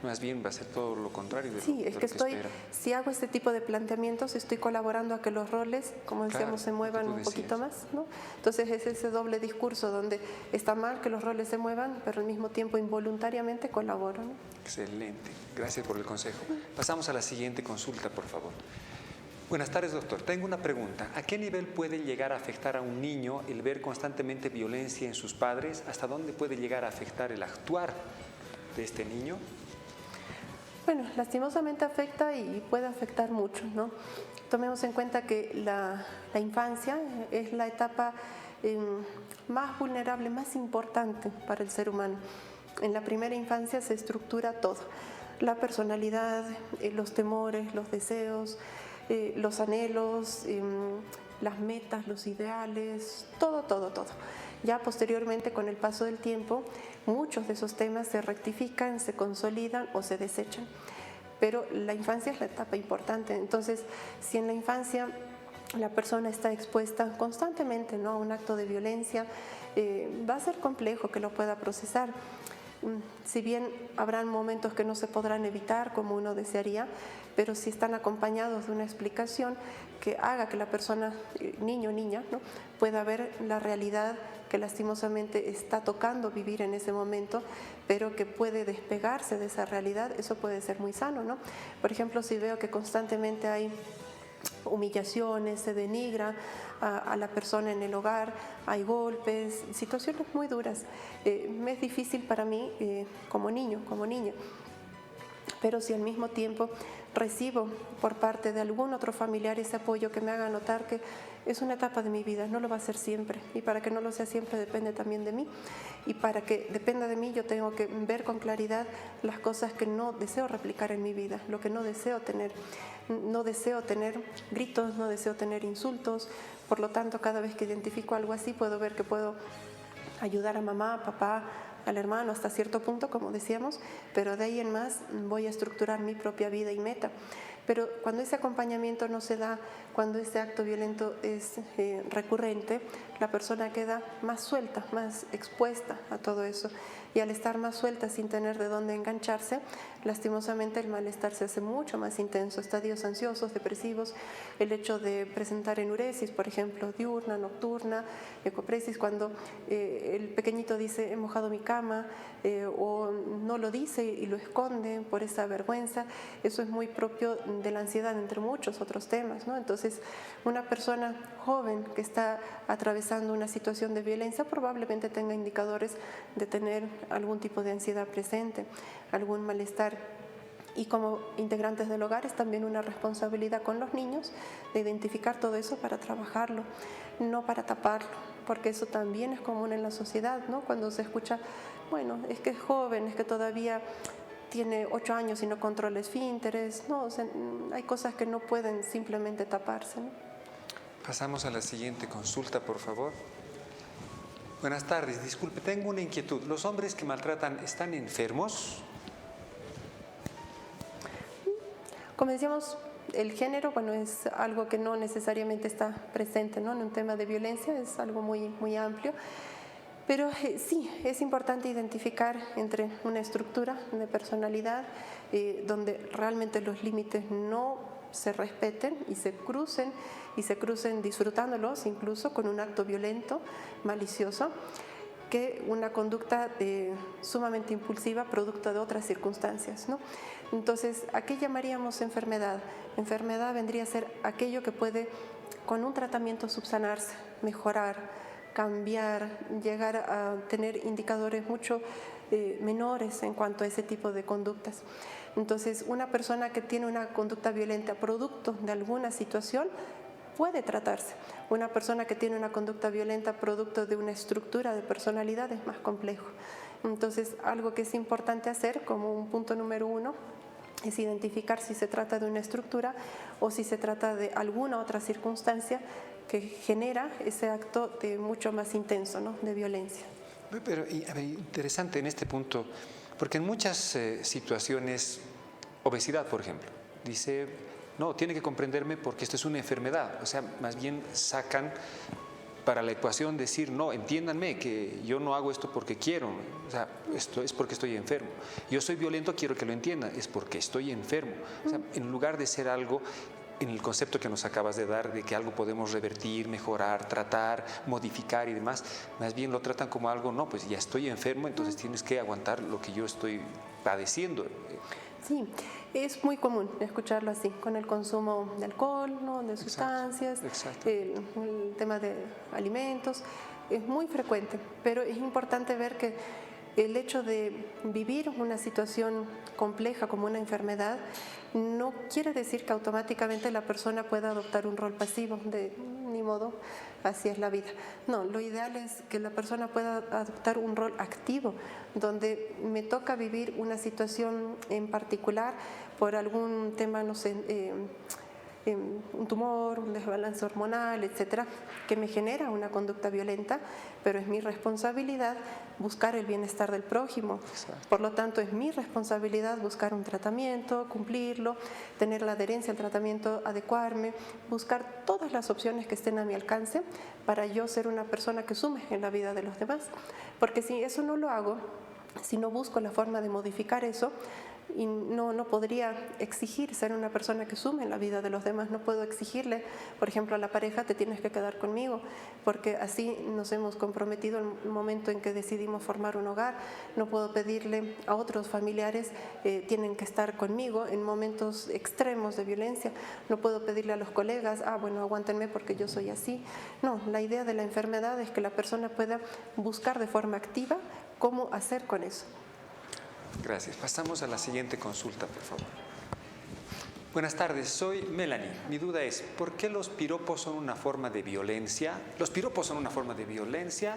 más bien va a ser todo lo contrario de sí, lo, es de que lo estoy, espera. si hago este tipo de planteamientos, estoy colaborando a que los roles, como decíamos, se muevan un poquito más, ¿no? Entonces es ese doble discurso donde está mal que los roles se muevan, pero al mismo tiempo involuntariamente colaboro, ¿no? Excelente, gracias por el consejo. Pasamos a la siguiente consulta, por favor. Buenas tardes, doctor. Tengo una pregunta. ¿A qué nivel puede llegar a afectar a un niño el ver constantemente violencia en sus padres? ¿Hasta dónde puede llegar a afectar el actuar de este niño? Bueno, lastimosamente afecta y puede afectar mucho, ¿no? Tomemos en cuenta que la infancia es la etapa más vulnerable, más importante para el ser humano. En la primera infancia se estructura todo, la personalidad, los temores, los deseos, los anhelos, las metas, los ideales, todo, todo, todo. Ya posteriormente, con el paso del tiempo, muchos de esos temas se rectifican, se consolidan o se desechan. Pero la infancia es la etapa importante. Entonces, si en la infancia la persona está expuesta constantemente, ¿no?, a un acto de violencia, va a ser complejo que lo pueda procesar. Si bien habrán momentos que no se podrán evitar como uno desearía, pero si están acompañados de una explicación que haga que la persona, niño o niña, ¿no?, pueda ver la realidad que lastimosamente está tocando vivir en ese momento, pero que puede despegarse de esa realidad, eso puede ser muy sano, ¿no? Por ejemplo, si veo que constantemente hay humillaciones, se denigra a la persona en el hogar, hay golpes, situaciones muy duras. Me es difícil para mí como niño, como niña. Pero si al mismo tiempo recibo por parte de algún otro familiar ese apoyo que me haga notar que es una etapa de mi vida, no lo va a ser siempre. Y para que no lo sea siempre depende también de mí. Y para que dependa de mí yo tengo que ver con claridad las cosas que no deseo replicar en mi vida, lo que no deseo tener. No deseo tener gritos, no deseo tener insultos. Por lo tanto, cada vez que identifico algo así, puedo ver que puedo ayudar a mamá, papá, al hermano hasta cierto punto, como decíamos, pero de ahí en más voy a estructurar mi propia vida y meta. Pero cuando ese acompañamiento no se da, cuando ese acto violento es recurrente, la persona queda más suelta, más expuesta a todo eso. Y al estar más suelta sin tener de dónde engancharse, lastimosamente el malestar se hace mucho más intenso. Estadios ansiosos, depresivos, el hecho de presentar enuresis, por ejemplo, diurna, nocturna, ecopresis, cuando el pequeñito dice he mojado mi cama o no lo dice y lo esconde por esa vergüenza, eso es muy propio de la ansiedad, entre muchos otros temas, ¿no? Entonces, una persona joven que está atravesando una situación de violencia probablemente tenga indicadores de tener algún tipo de ansiedad presente, algún malestar. Y como integrantes del hogar es también una responsabilidad con los niños de identificar todo eso para trabajarlo, no para taparlo, porque eso también es común en la sociedad, ¿no? Cuando se escucha, bueno, es que es joven, es que todavía tiene 8 años y no controla esfínteres, no, o sea, hay cosas que no pueden simplemente taparse, ¿no? Pasamos a la siguiente consulta, por favor. Buenas tardes, disculpe, tengo una inquietud. ¿Los hombres que maltratan están enfermos? Como decíamos, el género, bueno, es algo que no necesariamente está presente, ¿no?, en un tema de violencia, es algo muy, muy amplio. Pero sí, es importante identificar entre una estructura de personalidad donde realmente los límites no se respeten y se crucen disfrutándolos, incluso con un acto violento, malicioso, que una conducta sumamente impulsiva producto de otras circunstancias, ¿no? Entonces, ¿a qué llamaríamos enfermedad? Enfermedad vendría a ser aquello que puede, con un tratamiento, subsanarse, mejorar, cambiar, llegar a tener indicadores mucho menores en cuanto a ese tipo de conductas. Entonces, una persona que tiene una conducta violenta producto de alguna situación puede tratarse. Una persona que tiene una conducta violenta producto de una estructura de personalidad es más complejo. Entonces, algo que es importante hacer como un punto número 1 es identificar si se trata de una estructura o si se trata de alguna otra circunstancia que genera ese acto de mucho más intenso, ¿no?, de violencia. Pero a ver, interesante en este punto, porque en muchas situaciones, obesidad, por ejemplo, dice, no, tiene que comprenderme porque esto es una enfermedad. O sea, más bien sacan para la ecuación decir, no, entiéndanme que yo no hago esto porque quiero, o sea, esto es porque estoy enfermo. Yo soy violento, quiero que lo entiendan, es porque estoy enfermo. O sea, en lugar de ser algo, en el concepto que nos acabas de dar, de que algo podemos revertir, mejorar, tratar, modificar y demás, más bien lo tratan como algo, no, pues ya estoy enfermo, entonces tienes que aguantar lo que yo estoy padeciendo. Sí, es muy común escucharlo así, con el consumo de alcohol, ¿no?, de sustancias, exacto. El tema de alimentos, es muy frecuente, pero es importante ver que el hecho de vivir una situación compleja como una enfermedad no quiere decir que automáticamente la persona pueda adoptar un rol pasivo de ni modo, así es la vida. No, lo ideal es que la persona pueda adoptar un rol activo, donde me toca vivir una situación en particular por algún tema, no sé, un tumor, un desbalance hormonal, etcétera, que me genera una conducta violenta, pero es mi responsabilidad buscar el bienestar del prójimo. Exacto. Por lo tanto, es mi responsabilidad buscar un tratamiento, cumplirlo, tener la adherencia al tratamiento, adecuarme, buscar todas las opciones que estén a mi alcance para yo ser una persona que sume en la vida de los demás. Porque si eso no lo hago, si no busco la forma de modificar eso, y no podría exigir ser una persona que sume en la vida de los demás. No puedo exigirle, por ejemplo, a la pareja, te tienes que quedar conmigo, porque así nos hemos comprometido en el momento en que decidimos formar un hogar. No puedo pedirle a otros familiares, tienen que estar conmigo en momentos extremos de violencia. No puedo pedirle a los colegas, bueno, aguántenme porque yo soy así. No, la idea de la enfermedad es que la persona pueda buscar de forma activa cómo hacer con eso. Gracias. Pasamos a la siguiente consulta, por favor. Buenas tardes, soy Melanie. Mi duda es, ¿por qué los piropos son una forma de violencia? ¿Los piropos son una forma de violencia?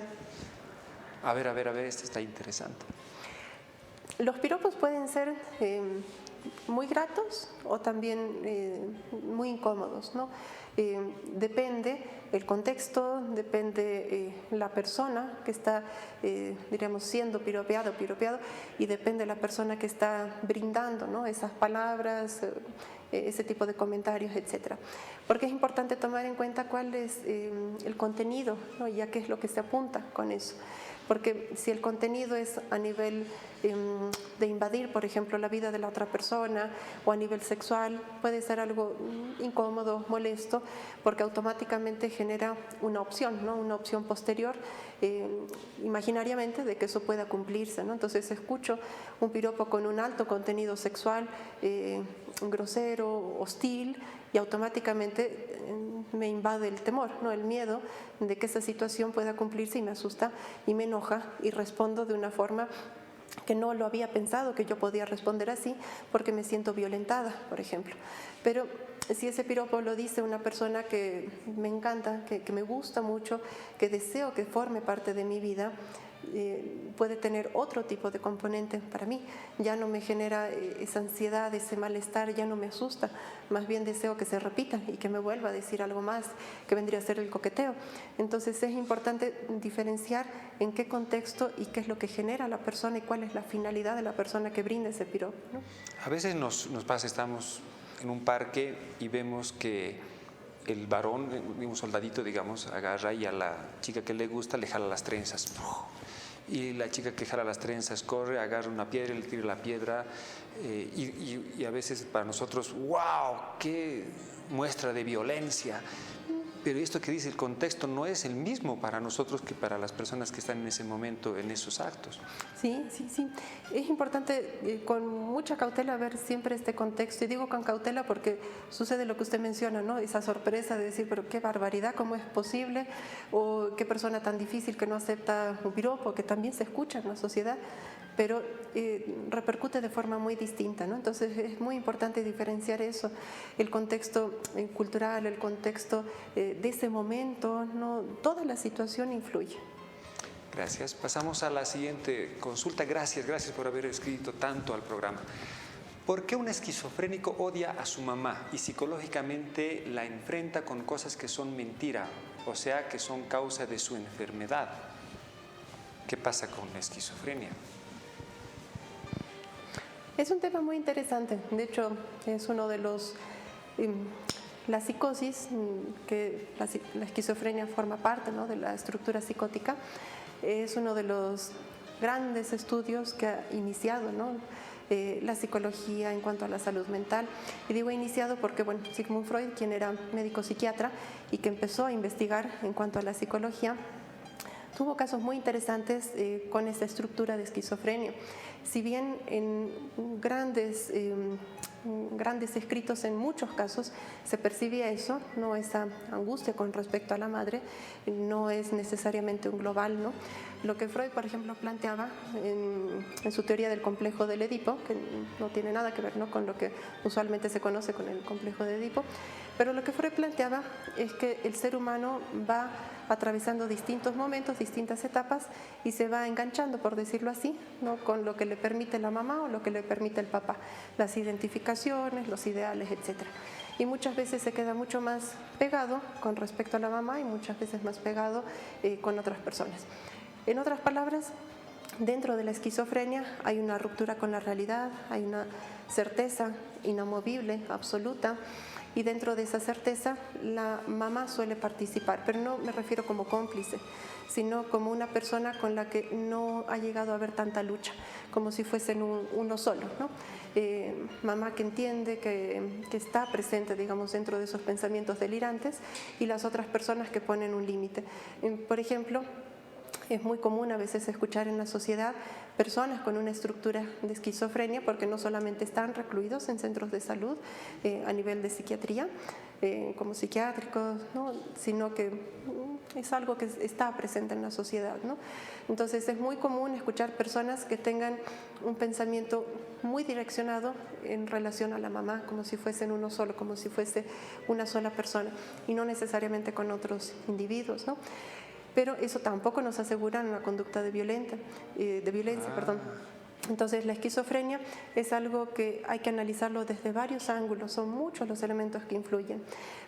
A ver, esto está interesante. Los piropos pueden ser muy gratos o también muy incómodos, ¿no? Depende el contexto, depende la persona que está, diríamos, siendo piropeado, y depende la persona que está brindando, ¿no? Esas palabras, ese tipo de comentarios, etcétera. Porque es importante tomar en cuenta cuál es el contenido, ¿no? Ya qué es lo que se apunta con eso. Porque si el contenido es a nivel de invadir, por ejemplo, la vida de la otra persona, o a nivel sexual, puede ser algo incómodo, molesto, porque automáticamente genera una opción, ¿no? Una opción posterior, imaginariamente, de que eso pueda cumplirse, ¿no? Entonces escucho un piropo con un alto contenido sexual, grosero, hostil, y automáticamente me invade el temor, ¿no? El miedo de que esa situación pueda cumplirse, y me asusta y me enoja, y respondo de una forma que no lo había pensado que yo podía responder así, porque me siento violentada, por ejemplo. Pero si ese piropo lo dice una persona que me encanta, que me gusta mucho, que deseo que forme parte de mi vida, puede tener otro tipo de componente para mí. Ya no me genera esa ansiedad, ese malestar, ya no me asusta. Más bien deseo que se repita y que me vuelva a decir algo más, que vendría a ser el coqueteo. Entonces es importante diferenciar en qué contexto y qué es lo que genera la persona y cuál es la finalidad de la persona que brinda ese piropo, ¿no? A veces nos pasa, estamos en un parque y vemos que el varón, un soldadito, digamos, agarra y a la chica que le gusta le jala las trenzas. Y la chica que jala las trenzas corre, agarra una piedra y le tira la piedra. Y a veces para nosotros, ¡wow! ¡Qué muestra de violencia! Pero esto que dice el contexto no es el mismo para nosotros que para las personas que están en ese momento, en esos actos. Sí. Es importante con mucha cautela ver siempre este contexto. Y digo con cautela porque sucede lo que usted menciona, ¿no? Esa sorpresa de decir, pero qué barbaridad, ¿cómo es posible? O qué persona tan difícil que no acepta un piropo, que también se escucha en la sociedad, pero repercute de forma muy distinta, ¿no? Entonces es muy importante diferenciar eso, el contexto cultural, el contexto de ese momento, ¿no? Toda la situación influye. Gracias. Pasamos a la siguiente consulta. Gracias por haber escrito tanto al programa. ¿Por qué un esquizofrénico odia a su mamá y psicológicamente la enfrenta con cosas que son mentira, o sea, que son causa de su enfermedad? ¿Qué pasa con la esquizofrenia? Es un tema muy interesante. De hecho, es uno de los... la psicosis, que la esquizofrenia forma parte, ¿no?, de la estructura psicótica, es uno de los grandes estudios que ha iniciado, ¿no?, la psicología en cuanto a la salud mental. Y digo iniciado porque, bueno, Sigmund Freud, quien era médico psiquiatra y que empezó a investigar en cuanto a la psicología, tuvo casos muy interesantes con esta estructura de esquizofrenia. Si bien en grandes escritos, en muchos casos se percibía eso, no esa angustia con respecto a la madre, no es necesariamente un global, ¿no? Lo que Freud, por ejemplo, planteaba en su teoría del complejo del Edipo, que no tiene nada que ver, ¿no?, con lo que usualmente se conoce con el complejo de Edipo, pero lo que Freud planteaba es que el ser humano va atravesando distintos momentos, distintas etapas, y se va enganchando, por decirlo así, ¿no?, con lo que le permite la mamá o lo que le permite el papá, las identificaciones, los ideales, etc. Y muchas veces se queda mucho más pegado con respecto a la mamá y muchas veces más pegado con otras personas. En otras palabras, dentro de la esquizofrenia hay una ruptura con la realidad, hay una certeza inamovible, absoluta, y dentro de esa certeza la mamá suele participar, pero no me refiero como cómplice, sino como una persona con la que no ha llegado a haber tanta lucha, como si fuesen uno solo, ¿no? Mamá que entiende, que está presente, digamos, dentro de esos pensamientos delirantes, y las otras personas que ponen un límite. Por ejemplo, es muy común a veces escuchar en la sociedad personas con una estructura de esquizofrenia, porque no solamente están recluidos en centros de salud a nivel de psiquiatría, como psiquiátricos, ¿no?, sino que es algo que está presente en la sociedad, ¿no? Entonces es muy común escuchar personas que tengan un pensamiento muy direccionado en relación a la mamá, como si fuesen uno solo, como si fuese una sola persona, y no necesariamente con otros individuos, ¿no? Pero eso tampoco nos asegura una conducta de violencia. Entonces la esquizofrenia es algo que hay que analizarlo desde varios ángulos, son muchos los elementos que influyen,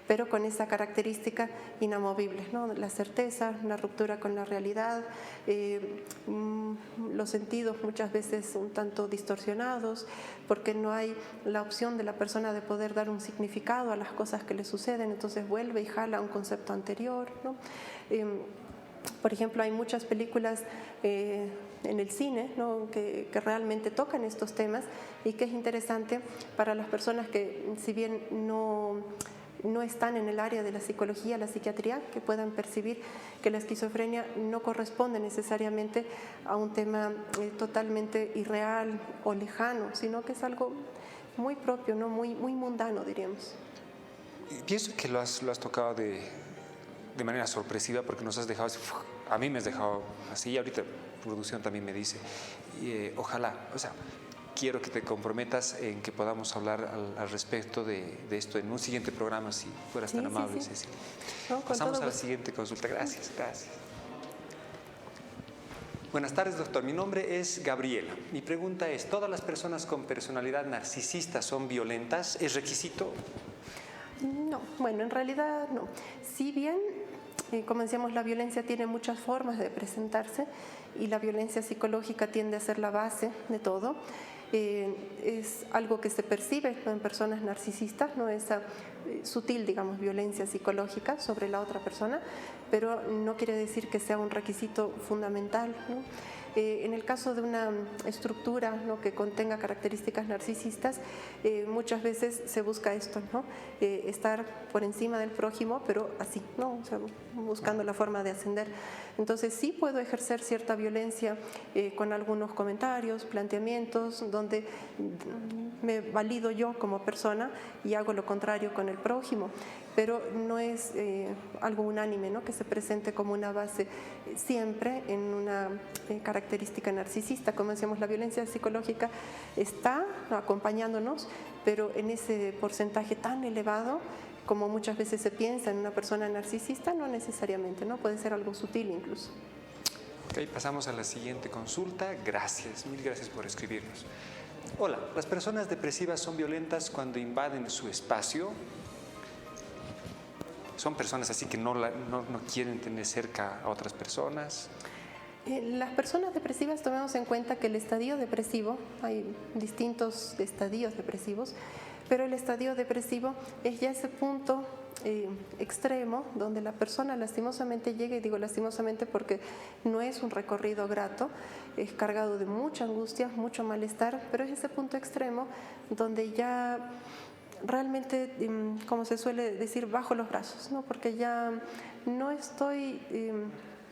pero con esa característica inamovible, ¿no?, la certeza, la ruptura con la realidad, los sentidos muchas veces un tanto distorsionados, porque no hay la opción de la persona de poder dar un significado a las cosas que le suceden, entonces vuelve y jala un concepto anterior, ¿no? Por ejemplo, hay muchas películas en el cine, ¿no?, que realmente tocan estos temas, y que es interesante para las personas que, si bien no están en el área de la psicología, la psiquiatría, que puedan percibir que la esquizofrenia no corresponde necesariamente a un tema totalmente irreal o lejano, sino que es algo muy propio, ¿no?, muy mundano, diríamos. Pienso que lo has tocado de manera sorpresiva, porque nos has dejado, a mí me has dejado así, y ahorita producción también me dice, ojalá, o sea, quiero que te comprometas en que podamos hablar al respecto de esto en un siguiente programa, si fueras tan amable, sí. Cecilia. No, pasamos a la siguiente consulta. Gracias. Buenas tardes, doctor. Mi nombre es Gabriela. Mi pregunta es, ¿todas las personas con personalidad narcisista son violentas? ¿Es requisito? No, bueno, en realidad no. Si bien, como decíamos, la violencia tiene muchas formas de presentarse, y la violencia psicológica tiende a ser la base de todo, es algo que se percibe, ¿no?, en personas narcisistas, ¿no?, esa sutil, digamos, violencia psicológica sobre la otra persona, pero no quiere decir que sea un requisito fundamental, ¿no? En el caso de una estructura, ¿no?, que contenga características narcisistas, muchas veces se busca esto, ¿no?, estar por encima del prójimo, pero así, ¿no?, o sea, buscando la forma de ascender. Entonces sí puedo ejercer cierta violencia con algunos comentarios, planteamientos, donde me valido yo como persona y hago lo contrario con el prójimo, pero no es algo unánime, ¿no?, que se presente como una base siempre en una característica narcisista. Como decíamos, la violencia psicológica está acompañándonos, pero en ese porcentaje tan elevado como muchas veces se piensa en una persona narcisista, no necesariamente, ¿no?, puede ser algo sutil incluso. Ok, pasamos a la siguiente consulta. Gracias, mil gracias por escribirnos. Hola, ¿las personas depresivas son violentas cuando invaden su espacio? ¿Son personas así que no quieren tener cerca a otras personas? Las personas depresivas, tomemos en cuenta que el estadio depresivo, hay distintos estadios depresivos, pero el estadio depresivo es ya ese punto extremo donde la persona lastimosamente llega, y digo lastimosamente porque no es un recorrido grato, es cargado de mucha angustia, mucho malestar, pero es ese punto extremo donde ya realmente, como se suele decir, bajo los brazos, ¿no?, porque ya no estoy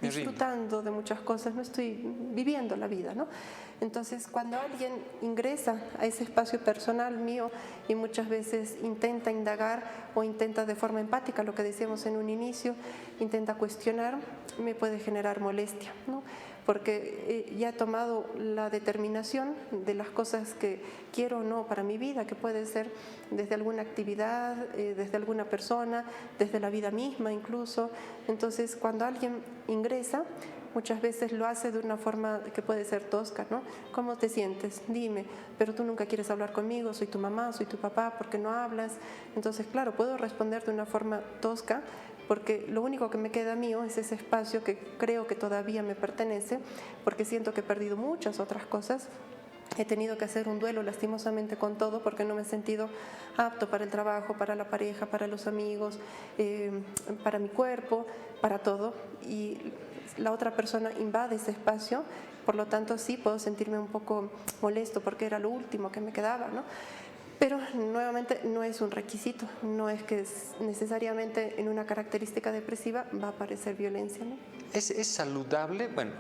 disfrutando de muchas cosas, no estoy viviendo la vida, ¿no? Entonces, cuando alguien ingresa a ese espacio personal mío y muchas veces intenta indagar o intenta de forma empática, lo que decíamos en un inicio, intenta cuestionar, me puede generar molestia, ¿no? porque ya he tomado la determinación de las cosas que quiero o no para mi vida, que puede ser desde alguna actividad, desde alguna persona, desde la vida misma incluso. Entonces, cuando alguien ingresa, muchas veces lo hace de una forma que puede ser tosca, ¿no? ¿Cómo te sientes? Dime, pero tú nunca quieres hablar conmigo, soy tu mamá, soy tu papá, ¿por qué no hablas? Entonces, claro, puedo responder de una forma tosca, porque lo único que me queda mío es ese espacio que creo que todavía me pertenece, porque siento que he perdido muchas otras cosas. He tenido que hacer un duelo lastimosamente con todo porque no me he sentido apto para el trabajo, para la pareja, para los amigos, para mi cuerpo, para todo. Y la otra persona invade ese espacio, por lo tanto sí puedo sentirme un poco molesto porque era lo último que me quedaba, ¿no? Pero nuevamente no es un requisito, no es que necesariamente en una característica depresiva va a aparecer violencia, ¿no? ¿Es saludable? Bueno,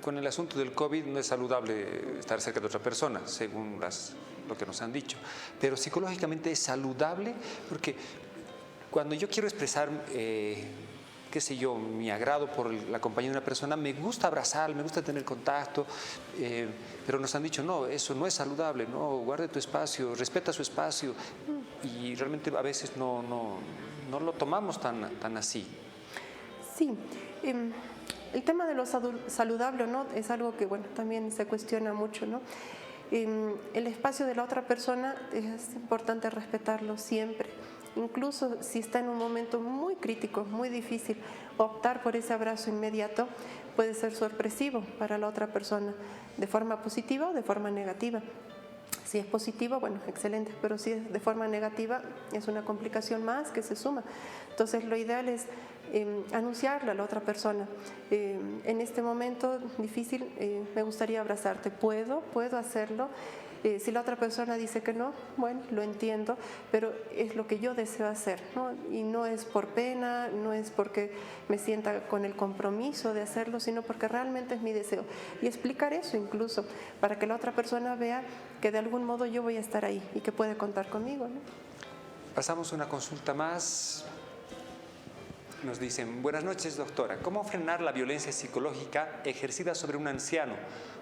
con el asunto del COVID no es saludable estar cerca de otra persona, según lo que nos han dicho, pero psicológicamente es saludable porque cuando yo quiero expresar qué sé yo, mi agrado por la compañía de una persona, me gusta abrazar, me gusta tener contacto, pero nos han dicho, no, eso no es saludable, no, guarde tu espacio, respeta su espacio, y realmente a veces no lo tomamos tan así. Sí, el tema de lo saludable o no es algo que, bueno, también se cuestiona mucho, ¿no? El espacio de la otra persona es importante respetarlo siempre. Incluso si está en un momento muy crítico, muy difícil, optar por ese abrazo inmediato puede ser sorpresivo para la otra persona, de forma positiva o de forma negativa. Si es positivo, bueno, excelente, pero si es de forma negativa, es una complicación más que se suma. Entonces, lo ideal es anunciarle a la otra persona, en este momento difícil, me gustaría abrazarte, ¿puedo hacerlo? Si la otra persona dice que no, bueno, lo entiendo, pero es lo que yo deseo hacer, ¿no? Y no es por pena, no es porque me sienta con el compromiso de hacerlo, sino porque realmente es mi deseo. Y explicar eso incluso, para que la otra persona vea que de algún modo yo voy a estar ahí y que puede contar conmigo, ¿no? Pasamos una consulta más. Nos dicen, buenas noches, doctora. ¿Cómo frenar la violencia psicológica ejercida sobre un anciano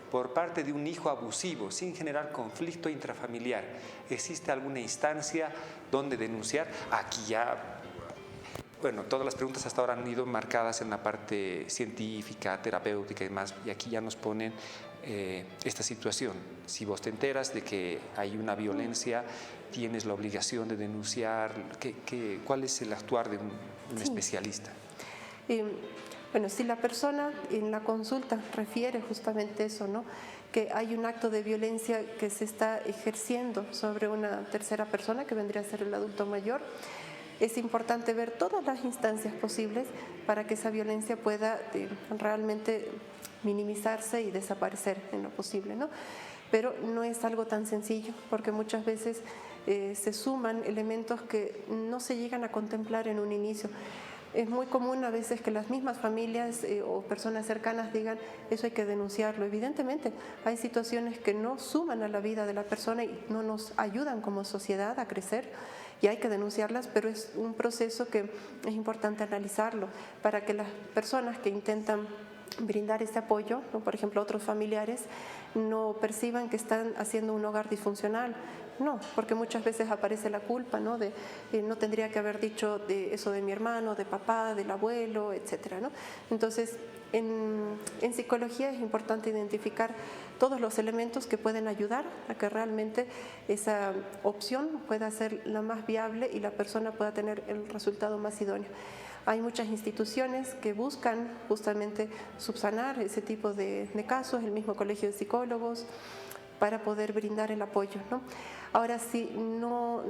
por parte de un hijo abusivo sin generar conflicto intrafamiliar? ¿Existe alguna instancia donde denunciar? Aquí ya, bueno, todas las preguntas hasta ahora han ido marcadas en la parte científica, terapéutica y demás, y aquí ya nos ponen esta situación. Si vos te enteras de que hay una violencia, tienes la obligación de denunciar. ¿Cuál es el actuar de un especialista? Bueno, si la persona en la consulta refiere justamente eso, ¿no? Que hay un acto de violencia que se está ejerciendo sobre una tercera persona, que vendría a ser el adulto mayor, es importante ver todas las instancias posibles para que esa violencia pueda realmente minimizarse y desaparecer en lo posible, ¿no? Pero no es algo tan sencillo, porque muchas veces se suman elementos que no se llegan a contemplar en un inicio. Es muy común a veces que las mismas familias o personas cercanas digan, eso hay que denunciarlo. Evidentemente, hay situaciones que no suman a la vida de la persona y no nos ayudan como sociedad a crecer, y hay que denunciarlas, pero es un proceso que es importante analizarlo para que las personas que intentan brindar ese apoyo, ¿no? Por ejemplo, otros familiares, no perciban que están haciendo un hogar disfuncional. No, porque muchas veces aparece la culpa, ¿no? De no tendría que haber dicho de eso de mi hermano, de papá, del abuelo, etcétera, ¿no? Entonces, en psicología es importante identificar todos los elementos que pueden ayudar a que realmente esa opción pueda ser la más viable y la persona pueda tener el resultado más idóneo. Hay muchas instituciones que buscan justamente subsanar ese tipo de casos, el mismo Colegio de Psicólogos, para poder brindar el apoyo, ¿no? Ahora, si no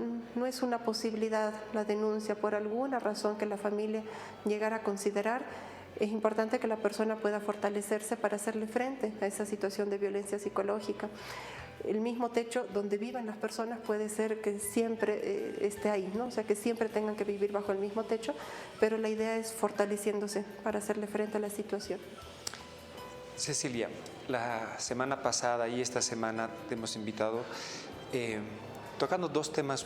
es una posibilidad la denuncia por alguna razón que la familia llegara a considerar, es importante que la persona pueda fortalecerse para hacerle frente a esa situación de violencia psicológica. El mismo techo donde vivan las personas puede ser que siempre esté ahí, ¿no? O sea, que siempre tengan que vivir bajo el mismo techo, pero la idea es fortaleciéndose para hacerle frente a la situación. Cecilia, la semana pasada y esta semana te hemos invitado tocando dos temas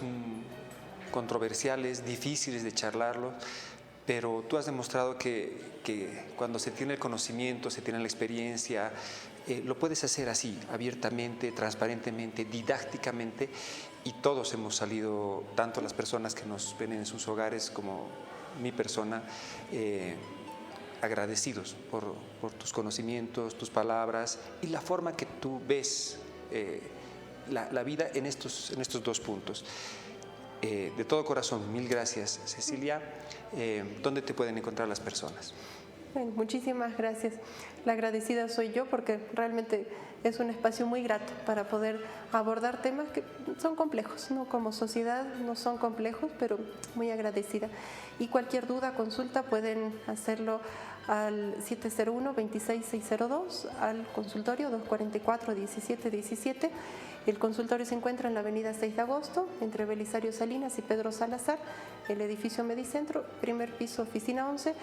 controversiales, difíciles de charlarlos, pero tú has demostrado que cuando se tiene el conocimiento, se tiene la experiencia, lo puedes hacer así, abiertamente, transparentemente, didácticamente, y todos hemos salido, tanto las personas que nos ven en sus hogares como mi persona, agradecidos por tus conocimientos, tus palabras y la forma que tú ves la vida en estos dos puntos. De todo corazón, mil gracias, Cecilia. ¿Dónde te pueden encontrar las personas? Bueno, muchísimas gracias. La agradecida soy yo porque realmente es un espacio muy grato para poder abordar temas que son complejos, ¿no? Como sociedad no son complejos, pero muy agradecida. Y cualquier duda, consulta, pueden hacerlo al 701-26602, al consultorio 244-1717. El consultorio se encuentra en la avenida 6 de agosto, entre Belisario Salinas y Pedro Salazar, el edificio Medicentro, primer piso, oficina 11,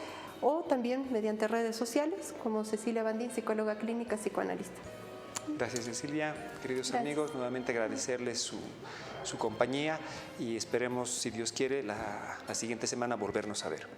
o también mediante redes sociales como Cecilia Bandín, psicóloga clínica, psicoanalista. Gracias, Cecilia. Queridos amigos, nuevamente agradecerles su compañía y esperemos, si Dios quiere, la siguiente semana volvernos a ver.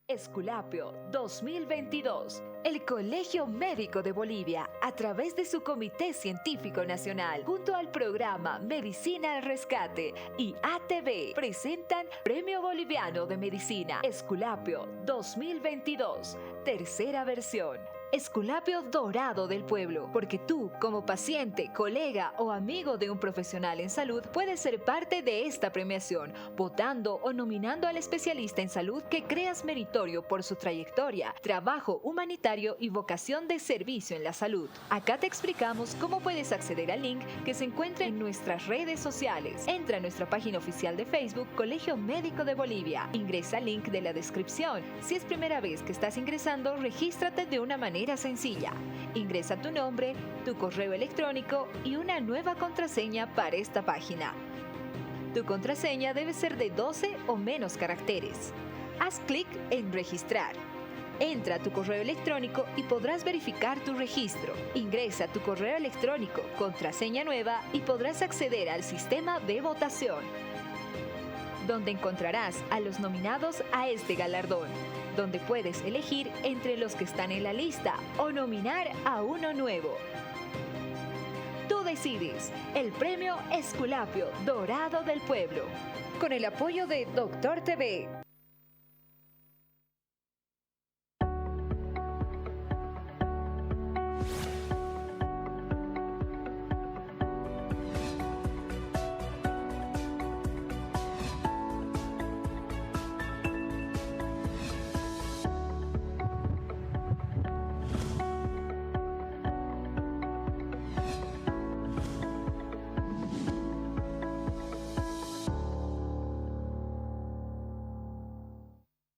Esculapio 2022. El Colegio Médico de Bolivia, a través de su Comité Científico Nacional, junto al programa Medicina al Rescate y ATV, presentan Premio Boliviano de Medicina Esculapio 2022, tercera versión. Esculapio Dorado del Pueblo, porque tú, como paciente, colega o amigo de un profesional en salud, puedes ser parte de esta premiación, votando o nominando al especialista en salud que creas meritorio por su trayectoria, trabajo humanitario y vocación de servicio en la salud. Acá te explicamos cómo puedes acceder al link que se encuentra en nuestras redes sociales. Entra a nuestra página oficial de Facebook, Colegio Médico de Bolivia. Ingresa al link de la descripción. Si es primera vez que estás ingresando, regístrate de una manera sencilla. Ingresa tu nombre, tu correo electrónico y una nueva contraseña para esta página. Tu contraseña debe ser de 12 o menos caracteres. Haz clic en registrar. Entra a tu correo electrónico y podrás verificar tu registro. Ingresa tu correo electrónico, contraseña nueva y podrás acceder al sistema de votación, donde encontrarás a los nominados a este galardón, donde puedes elegir entre los que están en la lista o nominar a uno nuevo. Tú decides. El premio Esculapio Dorado del Pueblo, con el apoyo de Doctor TV.